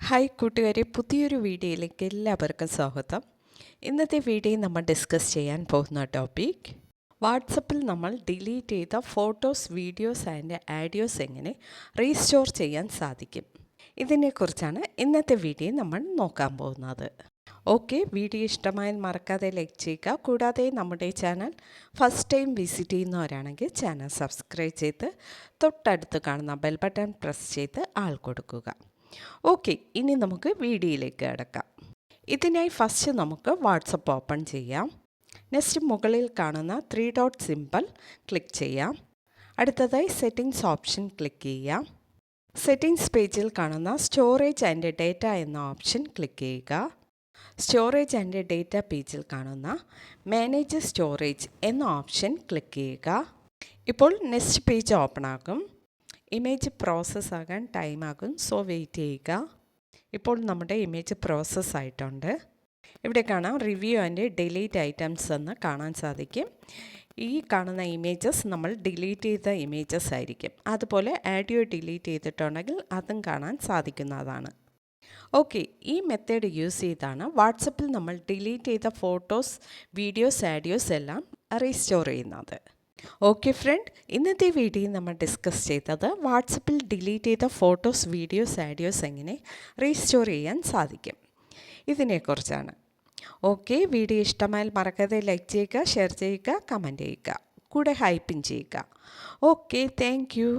Hi കൂട്ടുകാരെ, പുതിയൊരു വീഡിയോയിലേക്ക് എല്ലാവർക്കും സ്വാഗതം. ഇന്നത്തെ വീഡിയോയിൽ നമ്മൾ ഡിസ്കസ് ചെയ്യാൻ പോകുന്ന ടോപ്പിക് വാട്സപ്പിൽ നമ്മൾ ഡിലീറ്റ് ചെയ്ത ഫോട്ടോസ്, വീഡിയോസ് ആൻഡ് ആഡിയോസ് എങ്ങനെ റീസ്റ്റോർ ചെയ്യാൻ സാധിക്കും. ഇതിനെക്കുറിച്ചാണ് ഇന്നത്തെ വീഡിയോയിൽ നമ്മൾ നോക്കാൻ പോകുന്നത്. ഓക്കെ, വീഡിയോ ഇഷ്ടമായാൽ മറക്കാതെ ലൈക്ക് ചെയ്യുക. കൂടാതെ നമ്മുടെ ചാനൽ ഫസ്റ്റ് ടൈം വിസിറ്റ് ചെയ്യുന്നവരാണെങ്കിൽ ചാനൽ സബ്സ്ക്രൈബ് ചെയ്ത് തൊട്ടടുത്ത് കാണുന്ന ബെൽ ബട്ടൺ പ്രസ് ചെയ്ത് ആൾ കൊടുക്കുക. ഓക്കെ, ഇനി നമുക്ക് വീഡിയോയിലേക്ക് കിടക്കാം. ഇതിനായി ഫസ്റ്റ് നമുക്ക് വാട്സപ്പ് ഓപ്പൺ ചെയ്യാം. നെക്സ്റ്റ് മുകളിൽ കാണുന്ന 3 ഡോട്ട് സിമ്പൽ ക്ലിക്ക് ചെയ്യാം. അടുത്തതായി സെറ്റിംഗ്സ് ഓപ്ഷൻ ക്ലിക്ക് ചെയ്യാം. സെറ്റിംഗ്സ് പേജിൽ കാണുന്ന സ്റ്റോറേജ് ആൻഡ് ഡേറ്റ എന്ന ഓപ്ഷൻ ക്ലിക്ക് ചെയ്യുക. സ്റ്റോറേജ് ആൻഡ് ഡേറ്റ പേജിൽ കാണുന്ന മാനേജ് സ്റ്റോറേജ് എന്ന ഓപ്ഷൻ ക്ലിക്ക് ചെയ്യുക. ഇപ്പോൾ നെക്സ്റ്റ് പേജ് ഓപ്പൺ ആകും. ഇമേജ് പ്രോസസ്സ് ആകാൻ ടൈം ആകും, സോ വെയിറ്റ് ചെയ്യുക. ഇപ്പോൾ നമ്മുടെ ഇമേജ് പ്രോസസ്സ് ആയിട്ടുണ്ട്. ഇവിടെ കാണാം റിവ്യൂ ആൻഡ് ഡിലീറ്റ് ഐറ്റംസ് എന്ന് കാണാൻ സാധിക്കും. ഈ കാണുന്ന ഇമേജസ് നമ്മൾ ഡിലീറ്റ് ചെയ്ത ഇമേജസ് ആയിരിക്കും. അതുപോലെ ആഡിയോ ഡിലീറ്റ് ചെയ്തിട്ടുണ്ടെങ്കിൽ അതും കാണാൻ സാധിക്കുന്നതാണ്. ഓക്കെ, ഈ മെത്തേഡ് യൂസ് ചെയ്താണ് വാട്സപ്പിൽ നമ്മൾ ഡിലീറ്റ് ചെയ്ത ഫോട്ടോസ്, വീഡിയോസ്, ആഡിയോസ് എല്ലാം റീസ്റ്റോർ ചെയ്യുന്നത്. ഓക്കെ ഫ്രണ്ട്, ഇന്നത്തെ വീഡിയോയിൽ നമ്മൾ ഡിസ്കസ് ചെയ്തത് വാട്സപ്പിൽ ഡിലീറ്റ് ചെയ്ത ഫോട്ടോസ്, വീഡിയോസ്, ആഡിയോസ് എങ്ങനെ റീസ്റ്റോർ ചെയ്യാൻ സാധിക്കും ഇതിനെക്കുറിച്ചാണ്. ഓക്കെ, വീഡിയോ ഇഷ്ടമായാൽ മറക്കാതെ ലൈക്ക് ചെയ്യുക, ഷെയർ ചെയ്യുക, കമൻറ്റ് ചെയ്യുക, കൂടെ ഹൈപ്പിൻ ചെയ്യുക. Okay, thank you.